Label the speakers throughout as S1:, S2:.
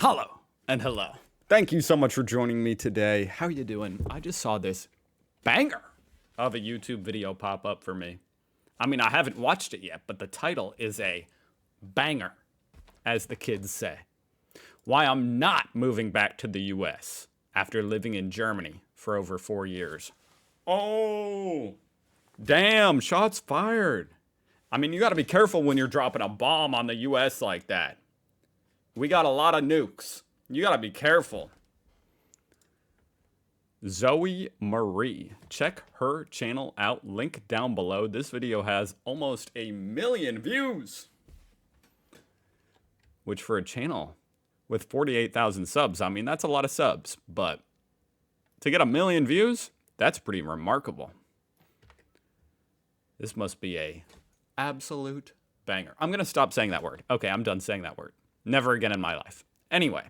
S1: Hello and hello. Thank you so much for joining me today. How you doing? I just saw this banger of a YouTube video pop up for me. I mean, I haven't watched it yet, but the title is a banger, as the kids say. Why I'm not moving back to the US after living in Germany for over 4 years. Oh, damn, shots fired. I mean, you got to be careful when you're dropping a bomb on the US like that. We got a lot of nukes. You got to be careful. Zoe Marie. Check her channel out. Link down below. This video has almost 1 million views. Which for a channel with 48,000 subs, I mean, that's a lot of subs. But to get 1 million views, that's pretty remarkable. This must be a absolute banger. I'm going to stop saying that word. Okay, I'm done saying that word. Never again in my life. Anyway,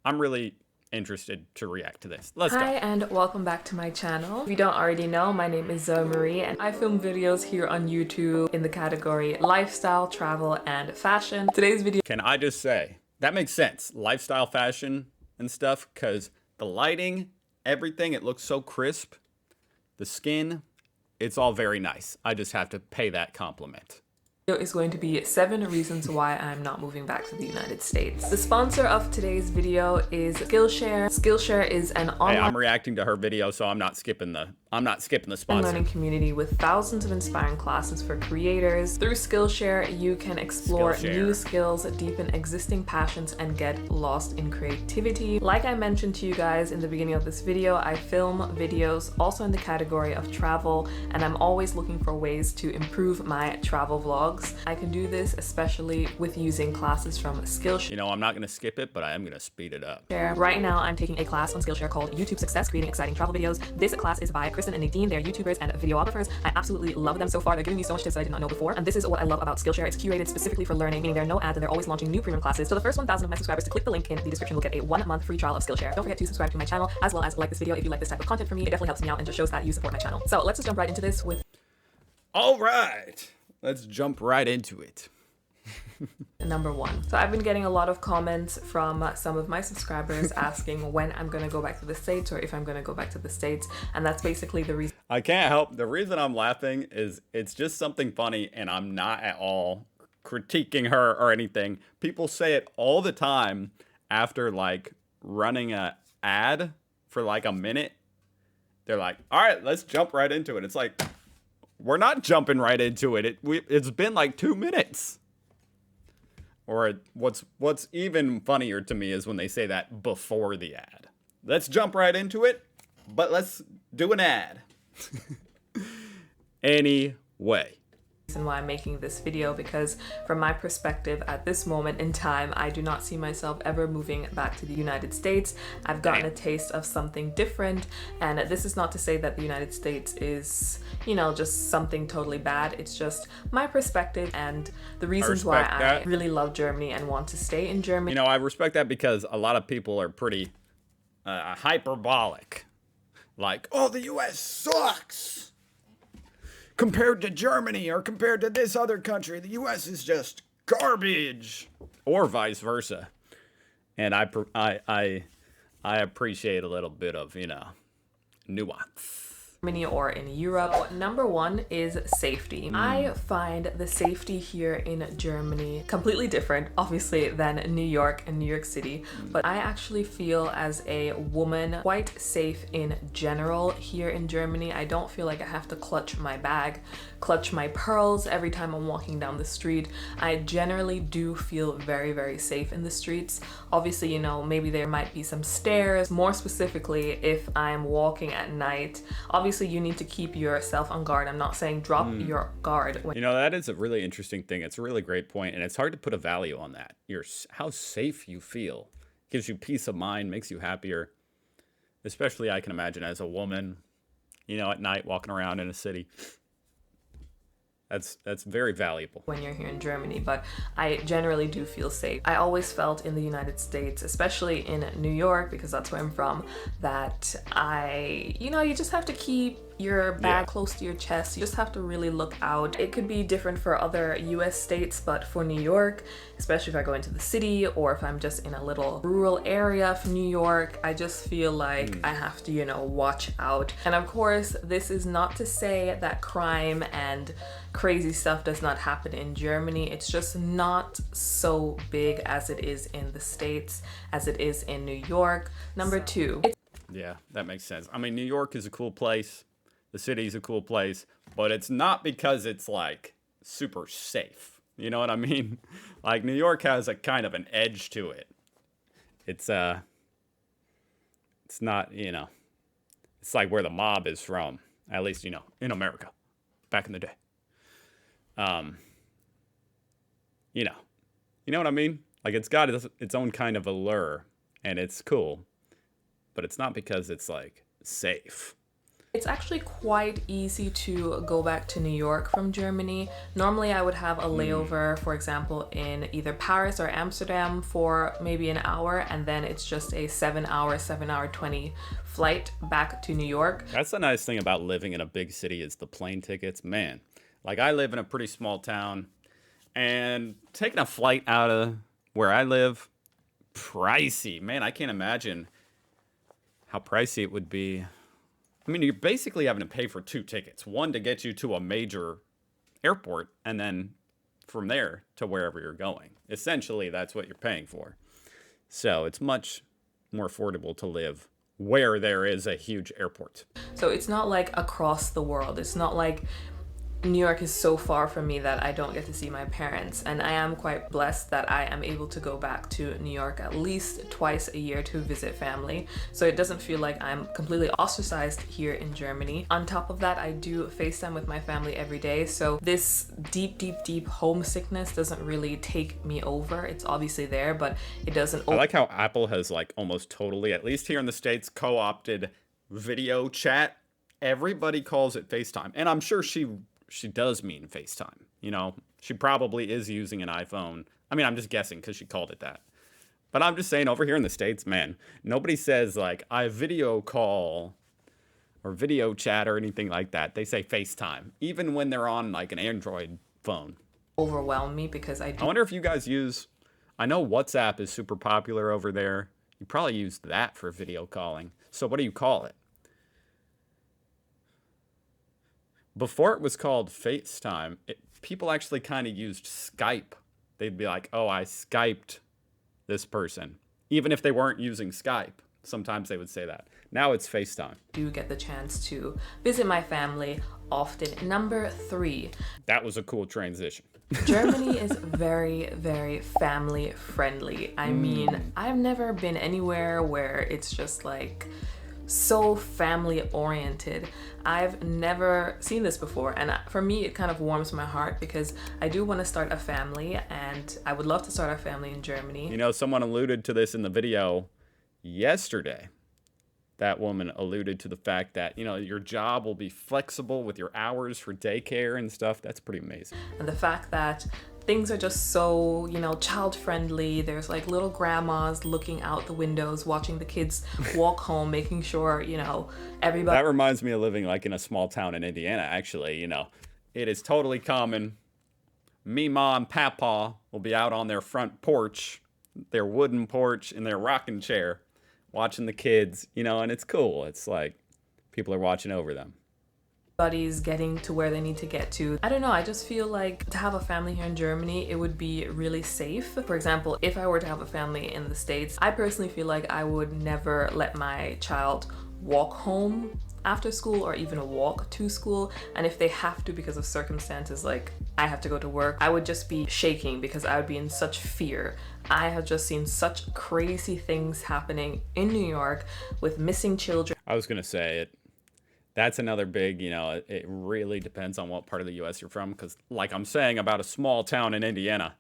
S1: I'm really interested to react to this. Let's go.
S2: Hi and welcome back to my channel. If you don't already know, my name is Zoe Marie and I film videos here on YouTube in the category lifestyle, travel, and fashion. Today's video...
S1: Can I just say, that makes sense. Lifestyle, fashion, and stuff, because the lighting, everything, it looks so crisp. The skin, it's all very nice. I just have to pay that compliment.
S2: Is going to be 7 reasons why I'm not moving back to the United States. The sponsor of today's video is Skillshare. Skillshare is an online...
S1: Hey, I'm reacting to her video, so I'm not skipping the sponsor.
S2: Learning community with thousands of inspiring classes for creators. Through Skillshare, you can explore new skills, deepen existing passions, and get lost in creativity. Like I mentioned to you guys in the beginning of this video, I film videos also in the category of travel, and I'm always looking for ways to improve my travel vlogs. I can do this especially with using classes from Skillshare.
S1: You know, I'm not going to skip it, but I am going to speed it up.
S2: Right now, I'm taking a class on Skillshare called YouTube Success, Creating Exciting Travel Videos. This class is by Kristen and Nadine. They're YouTubers and videographers. I absolutely love them so far. They're giving me so much tips that I did not know before. And this is what I love about Skillshare. It's curated specifically for learning, meaning there are no ads and they're always launching new premium classes. So the first 1,000 of my subscribers to click the link in the description will get a 1-month free trial of Skillshare. Don't forget to subscribe to my channel as well as like this video if you like this type of content from me. It definitely helps me out and just shows that you support my channel. So let's just jump right into this with...
S1: All right. Let's jump right into it.
S2: Number 1. So I've been getting a lot of comments from some of my subscribers asking when I'm going to go back to the States or if I'm going to go back to the States. And that's basically the reason.
S1: I can't help. The reason I'm laughing is it's just something funny and I'm not at all critiquing her or anything. People say it all the time after like running an ad for like a minute. They're like, all right, let's jump right into it. It's like, we're not jumping right into it. It's been like 2 minutes. Or what's even funnier to me is when they say that before the ad. Let's jump right into it, but let's do an ad. Anyway.
S2: And why I'm making this video, because from my perspective at this moment in time, I do not see myself ever moving back to the United States. I've gotten a taste of something different, and this is not to say that the United States is, you know, just something totally bad. It's just my perspective and the reasons why I really love Germany and want to stay in Germany.
S1: You know, I respect that because a lot of people are pretty hyperbolic. Like, oh, the US sucks compared to Germany or compared to this other country. The US is just garbage, or vice versa. And I appreciate a little bit of, you know, nuance.
S2: Or in Europe. Number 1 is safety. I find the safety here in Germany completely different, obviously, than New York and New York City. But I actually feel as a woman quite safe in general here in Germany. I don't feel like I have to clutch my bag, clutch my pearls every time I'm walking down the street. I generally do feel very, very safe in the streets. Obviously, you know, maybe there might be some stairs. More specifically, if I'm walking at night, obviously you need to keep yourself on guard. I'm not saying drop your guard.
S1: You know, that is a really interesting thing. It's a really great point, and it's hard to put a value on that. How safe you feel. Gives you peace of mind, makes you happier. Especially, I can imagine, as a woman, you know, at night walking around in a city. That's very valuable
S2: when you're here in Germany, but I generally do feel safe. I always felt in the United States, especially in New York, because that's where I'm from, that you just have to keep your bag close to your chest. You just have to really look out. It could be different for other US states, but for New York, especially if I go into the city or if I'm just in a little rural area of New York, I just feel like I have to, watch out. And of course, this is not to say that crime and crazy stuff does not happen in Germany. It's just not so big as it is in the States, as it is in New York. Number two.
S1: Yeah, that makes sense. I mean, New York is a cool place. The city's a cool place, but it's not because it's like super safe. You know what I mean? Like New York has a kind of an edge to it. It's not, it's like where the mob is from, at least, in America back in the day. You know what I mean? Like it's got its own kind of allure and it's cool, but it's not because it's like safe.
S2: It's actually quite easy to go back to New York from Germany. Normally I would have a layover, for example, in either Paris or Amsterdam for maybe an hour, and then it's just a 7 hour 20 flight back to New York.
S1: That's the nice thing about living in a big city is the plane tickets. Man, like I live in a pretty small town, and taking a flight out of where I live, pricey. Man, I can't imagine how pricey it would be. I mean, you're basically having to pay for 2 tickets. One to get you to a major airport, and then from there to wherever you're going. Essentially, that's what you're paying for. So it's much more affordable to live where there is a huge airport.
S2: So it's not like across the world. It's not like New York is so far from me that I don't get to see my parents, and I am quite blessed that I am able to go back to New York at least twice a year to visit family, so it doesn't feel like I'm completely ostracized here in Germany. On top of that, I do FaceTime with my family every day, so this deep homesickness doesn't really take me over. It's obviously there, but it doesn't.
S1: I like how Apple has like almost totally, at least here in the States, co-opted video chat. Everybody calls it FaceTime, and I'm sure she does mean FaceTime. She probably is using an iPhone. I mean, I'm just guessing because she called it that. But I'm just saying over here in the States, man, nobody says like I video call or video chat or anything like that. They say FaceTime, even when they're on like an Android phone.
S2: Overwhelm me because I
S1: wonder if you guys I know WhatsApp is super popular over there. You probably use that for video calling. So what do you call it? Before it was called FaceTime, people actually kind of used Skype. They'd be like, oh, I Skyped this person. Even if they weren't using Skype, sometimes they would say that. Now it's FaceTime.
S2: Do get the chance to visit my family often. Number 3.
S1: That was a cool transition.
S2: Germany is very, very family friendly. I mean, I've never been anywhere where it's just like so family oriented. I've never seen this before, and for me it kind of warms my heart because I do want to start a family, and I would love to start a family in Germany.
S1: Someone alluded to this in the video yesterday. That woman alluded to the fact that, your job will be flexible with your hours for daycare and stuff. That's pretty amazing.
S2: And the fact that things are just so, child friendly. There's like little grandmas looking out the windows, watching the kids walk home, making sure, everybody.
S1: That reminds me of living like in a small town in Indiana, actually. It is totally common. Me, Ma, and Papa will be out on their front porch, their wooden porch, in their rocking chair, watching the kids, and it's cool. It's like people are watching over them.
S2: Everybody's getting to where they need to get to. I don't know, I just feel like to have a family here in Germany, it would be really safe. For example, if I were to have a family in the States, I personally feel like I would never let my child walk home after school or even walk to school. And if they have to because of circumstances, like I have to go to work, I would just be shaking because I would be in such fear. I have just seen such crazy things happening in New York with missing children.
S1: I was gonna say it. That's another big, it really depends on what part of the U.S. you're from. Because like I'm saying about a small town in Indiana,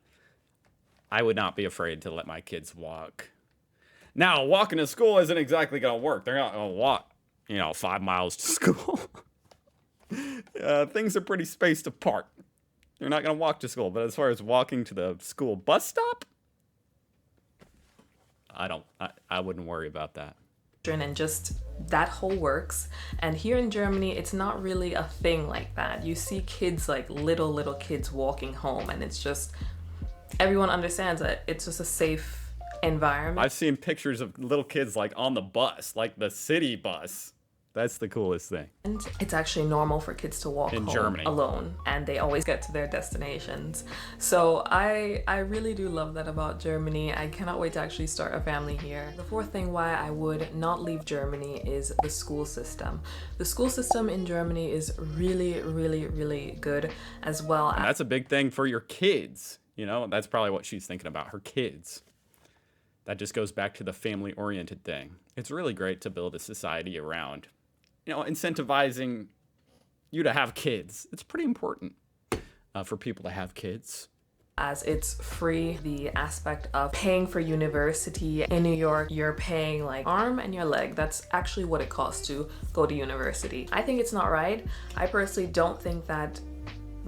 S1: I would not be afraid to let my kids walk. Now, walking to school isn't exactly going to work. They're not going to walk, 5 miles to school. Things are pretty spaced apart. They're not going to walk to school. But as far as walking to the school bus stop, I wouldn't worry about that.
S2: And just that whole works. And here in Germany, it's not really a thing like that. You see kids, like little kids walking home, and it's just, everyone understands that it's just a safe environment.
S1: I've seen pictures of little kids like on the bus, like the city bus. That's the coolest thing.
S2: And it's actually normal for kids to walk
S1: in
S2: home
S1: Germany
S2: alone, and they always get to their destinations. So I really do love that about Germany. I cannot wait to actually start a family here. The fourth thing why I would not leave Germany is the school system. The school system in Germany is really good as well.
S1: And that's a big thing for your kids. You know, that's probably what she's thinking about, her kids. That just goes back to the family-oriented thing. It's really great to build a society around, you know, incentivizing you to have kids. It's pretty important for people to have kids.
S2: As it's free, the aspect of paying for university in New York, you're paying like arm and your leg. That's actually what it costs to go to university. I think it's not right. I personally don't think that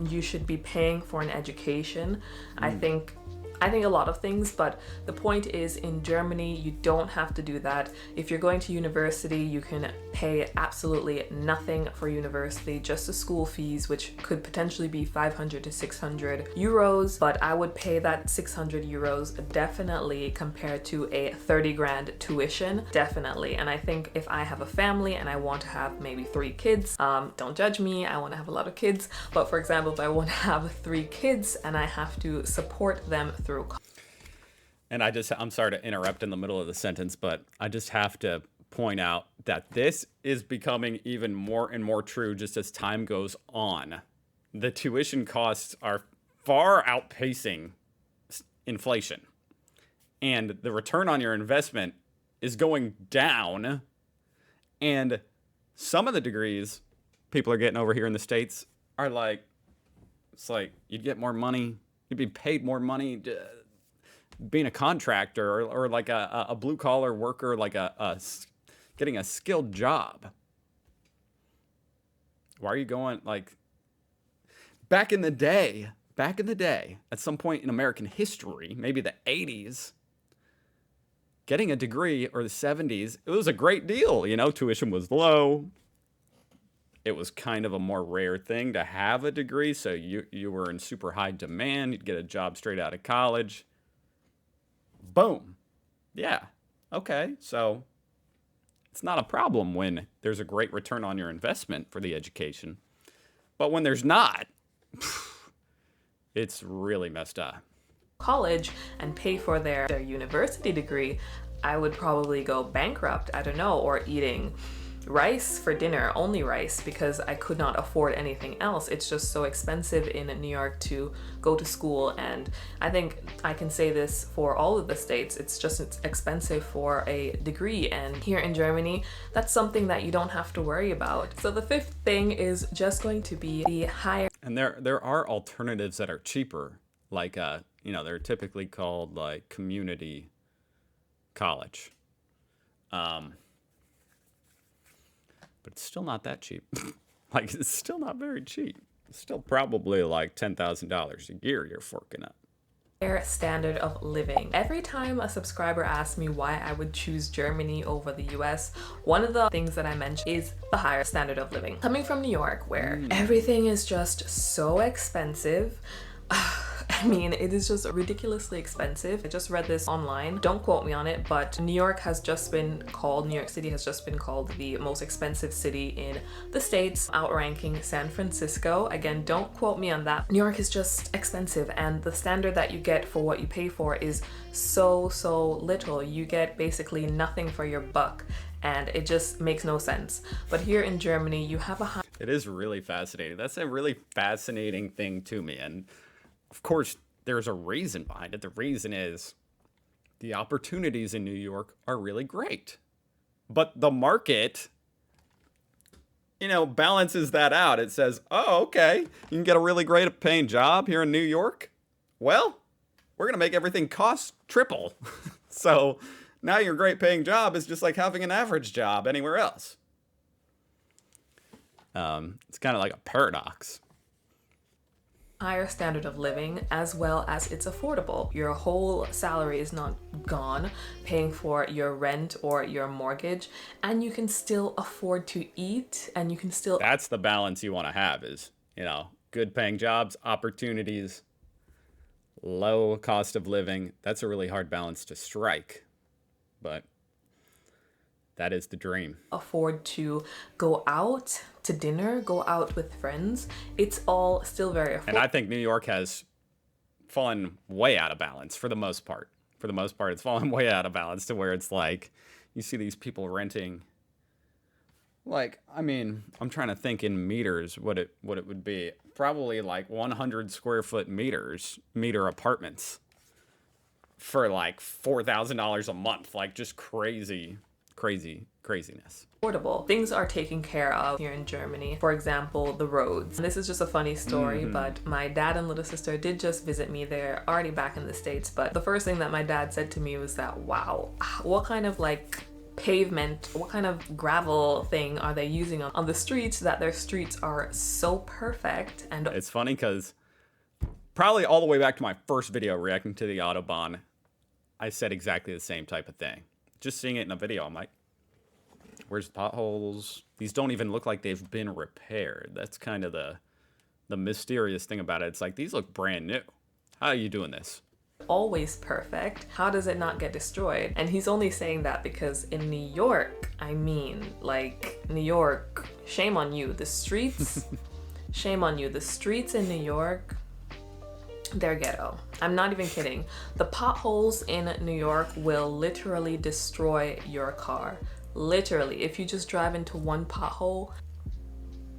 S2: you should be paying for an education. I think a lot of things, but the point is, in Germany, you don't have to do that. If you're going to university, you can pay absolutely nothing for university, just the school fees, which could potentially be 500 to 600 euros, but I would pay that 600 euros definitely compared to a 30 grand tuition, definitely. And I think if I have a family and I want to have maybe 3 kids, don't judge me, I want to have a lot of kids, but for example, if I want to have 3 kids and I have to support them through.
S1: And I'm sorry to interrupt in the middle of the sentence, but I just have to point out that this is becoming even more and more true just as time goes on. The tuition costs are far outpacing inflation. And the return on your investment is going down. And some of the degrees people are getting over here in the States are like, it's like you'd get more money. You'd be paid more money being a contractor or like a blue collar worker, like getting a skilled job. Why are you going like back in the day, at some point in American history, maybe the 80s, getting a degree, or the 70s, it was a great deal. You know, tuition was low. It was kind of a more rare thing to have a degree, so you were in super high demand. You'd get a job straight out of college. Boom. Yeah. Okay. So it's not a problem when there's a great return on your investment for the education. But when there's not, it's really messed up.
S2: College and pay for their university degree, I would probably go bankrupt, I don't know, or eating rice for dinner, only rice, because I could not afford anything else. It's just so expensive in New York to go to school, and I think I can say this for all of the states. It's expensive for a degree, and here in Germany, that's something that you don't have to worry about. So the fifth thing is just going to be the higher.
S1: And there are alternatives that are cheaper, like you know, they're typically called like community college. But it's still not that cheap. Like, it's still not very cheap. It's still probably like $10,000 a year you're forking up.
S2: Their standard of living. Every time a subscriber asks me why I would choose Germany over the US, one of the things that I mention is the higher standard of living. Coming from New York, where everything is just so expensive, I mean, it is just ridiculously expensive. I just read this online. Don't quote me on it, but New York City has just been called the most expensive city in the States, outranking San Francisco. Again, don't quote me on that. New York is just expensive, and the standard that you get for what you pay for is so little. You get basically nothing for your buck, and it just makes no sense. But here in Germany, you have a high.
S1: It is really fascinating. That's a really fascinating thing to me, and of course, there's a reason behind it. The reason is the opportunities in New York are really great. But the market, you know, balances that out. It says, oh, okay, you can get a really great paying job here in New York. Well, we're going to make everything cost triple. So now your great paying job is just like having an average job anywhere else. It's kind of like a paradox.
S2: higher standard of living, as well as it's affordable. Your whole salary is not gone paying for your rent or your mortgage, and you can still afford to eat, and you can still...
S1: That's the balance you want to have is, you know, good paying jobs, opportunities, low cost of living. That's a really hard balance to strike, but that is the dream.
S2: Afford to go out to dinner, go out with friends. It's all still very affordable.
S1: And I think New York has fallen way out of balance for the most part. For the most part, it's fallen way out of balance to where it's like you see these people renting. Like, I mean, I'm trying to think in meters what it would be. Probably like 100 square foot meter apartments for like $4,000 a month. Like just craziness.
S2: Affordable. Things are taken care of here in Germany. For example, the roads. This is just a funny story, but my dad and little sister did just visit me. They're already back in the States, but the first thing that my dad said to me was that, wow, what kind of like pavement, what kind of gravel thing are they using on the streets that their streets are so perfect? And
S1: it's funny because probably all the way back to my first video reacting to the Autobahn, I said exactly the same type of thing. Just seeing it in a video, I'm like, where's the potholes? These don't even look like they've been repaired. That's kind of the mysterious thing about it. It's like, these look brand new. How are you doing this?
S2: Always perfect. How does it not get destroyed? And he's only saying that because in New York, I mean, like, New York, shame on you. The streets, shame on you. The streets in New York, they're ghetto. I'm not even kidding. The potholes in New York will literally destroy your car. Literally, if you just drive into one pothole,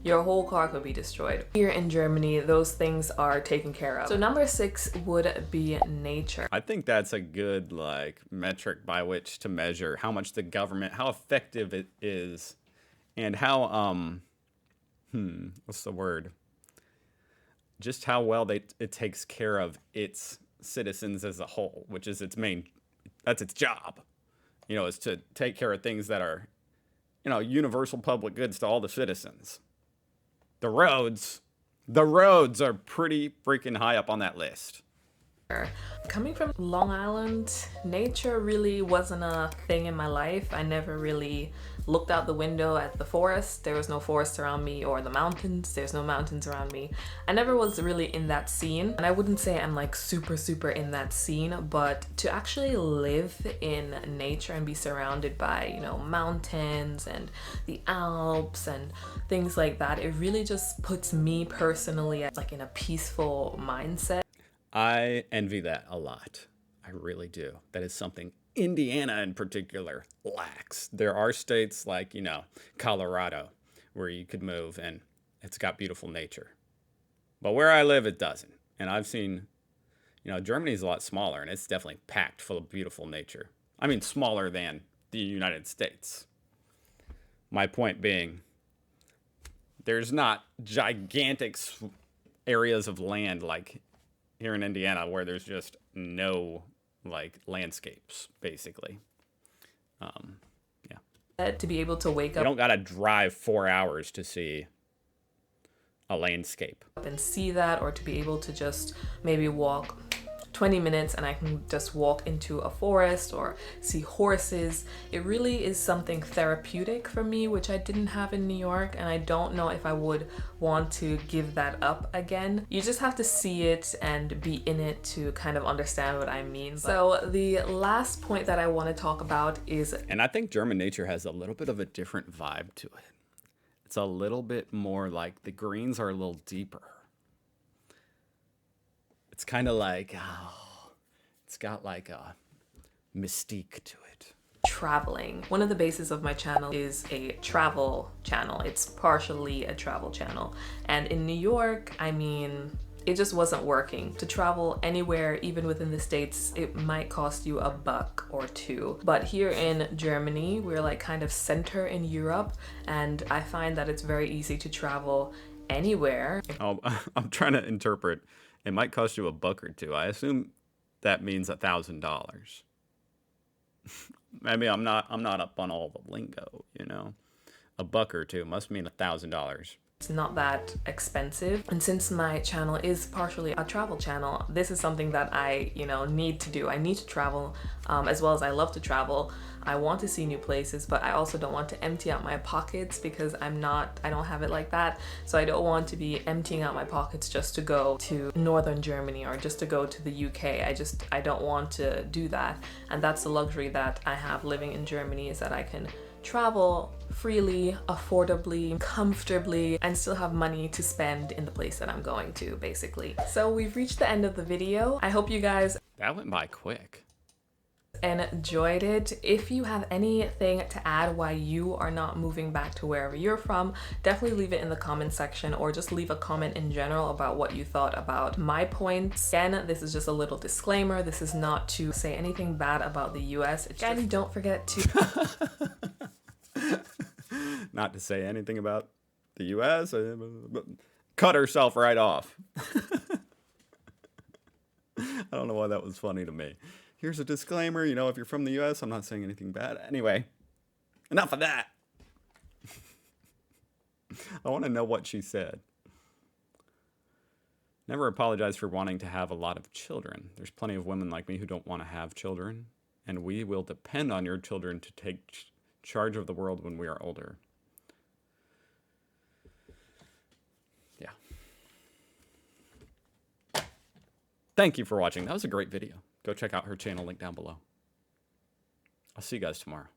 S2: your whole car could be destroyed. Here in Germany, those things are taken care of. So number 6 would be nature.
S1: I think that's a good like metric by which to measure how much the government, how effective it is, and how what's the word? Just how well it takes care of its citizens as a whole, which is that's its job. You know, is to take care of things that are, you know, universal public goods to all the citizens. The roads are pretty freaking high up on that list.
S2: Coming from Long Island, nature really wasn't a thing in my life. I never really looked out the window at the forest. There was no forest around me, or the mountains. There's no mountains around me. I never was really in that scene. And I wouldn't say I'm like super in that scene, but to actually live in nature and be surrounded by, you know, mountains and the Alps and things like that, it really just puts me personally like in a peaceful mindset.
S1: I envy that a lot. I really do. That is something Indiana in particular lacks. There are states like, you know, Colorado where you could move and it's got beautiful nature. But where I live, it doesn't. And I've seen, you know, Germany's a lot smaller and it's definitely packed full of beautiful nature. I mean, smaller than the United States. My point being, there's not gigantic areas of land like here in Indiana where there's just no like landscapes, basically. Yeah.
S2: To be able to wake up,
S1: you don't gotta drive 4 hours to see a landscape
S2: and see that, or to be able to just maybe walk 20 minutes and I can just walk into a forest or see horses. It really is something therapeutic for me, which I didn't have in New York, and I don't know if I would want to give that up again. You just have to see it and be in it to kind of understand what I mean. So the last point that I want to talk about is...
S1: And I think German nature has a little bit of a different vibe to it. It's a little bit more like the greens are a little deeper. It's kind of like, it's got like a mystique to it.
S2: Traveling. One of the bases of my channel is a travel channel. It's partially a travel channel. And in New York, I mean, it just wasn't working. To travel anywhere, even within the States, it might cost you $1 or $2. But here in Germany, we're like kind of center in Europe, and I find that it's very easy to travel anywhere.
S1: Oh, I'm trying to interpret. It might cost you $1 or $2. I assume that means $1,000. Maybe I'm not up on all the lingo, you know. $1 or $2 must mean $1,000.
S2: It's not that expensive. And since my channel is partially a travel channel, this is something that I, need to do. I need to travel, as well as I love to travel. I want to see new places, but I also don't want to empty out my pockets because I don't have it like that. So I don't want to be emptying out my pockets just to go to northern Germany or just to go to the UK. I don't want to do that. And that's the luxury that I have living in Germany, is that I can travel freely, affordably, comfortably, and still have money to spend in the place that I'm going to, basically. So we've reached the end of the video. I hope you guys
S1: That went by quick.
S2: enjoyed it. If you have anything to add why you are not moving back to wherever you're from, definitely leave it in the comment section, or just leave a comment in general about what you thought about my points. Again, this is just a little disclaimer. This is not to say anything bad about the US. Again, don't forget to
S1: Not to say anything about the US. Cut herself right off. I don't know why that was funny to me. Here's a disclaimer, if you're from the US, I'm not saying anything bad. Anyway, enough of that. I want to know what she said. Never apologize for wanting to have a lot of children. There's plenty of women like me who don't want to have children, and we will depend on your children to take charge of the world when we are older. Yeah. Thank you for watching. That was a great video. Go check out her channel, link down below. I'll see you guys tomorrow.